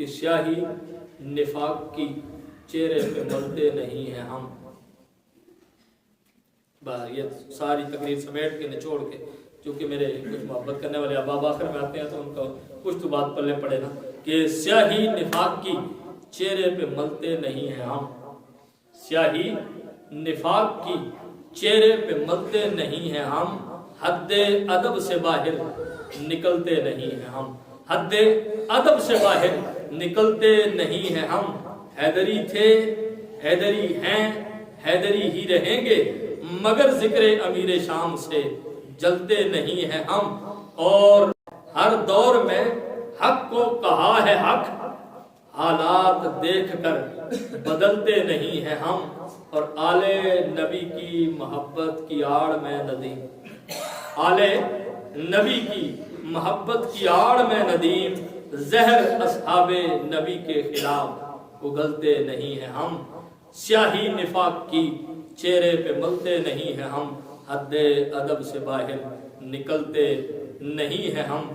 स्याही निफाक की चेहरे पे मलते नहीं हैं हम। ये सारी तकरीर समेट के निचोड़ के, क्योंकि मेरे कुछ मोहब्बत करने वाले अहबाब आखिर में आते हैं तो उनका कुछ तो बात पल्ले पड़े ना, कि स्याही निफाक की चेहरे पे मलते नहीं हैं हम। स्याही निफाक की चेहरे पे मलते नहीं हैं हम। हद्दे अदब से बाहर निकलते नहीं हैं हम। हद्दे अदब से बाहर निकलते नहीं हैं हम। हैदरी थे, हैदरी हैं, हैदरी ही रहेंगे, मगर जिक्र अमीर शाम से जलते नहीं हैं हम। और हर दौर में हक को कहा है हक, हालात देखकर बदलते नहीं हैं हम। और आले नबी की मोहब्बत की आड़ में नदीम, आले नबी की मोहब्बत की आड़ में नदीम, जहर अस्हाबे नबी के खिलाफ उगलते नहीं हैं हम। स्याही निफाक की चेहरे पे मलते नहीं हैं हम। हद्दे अदब से बाहर निकलते नहीं हैं हम।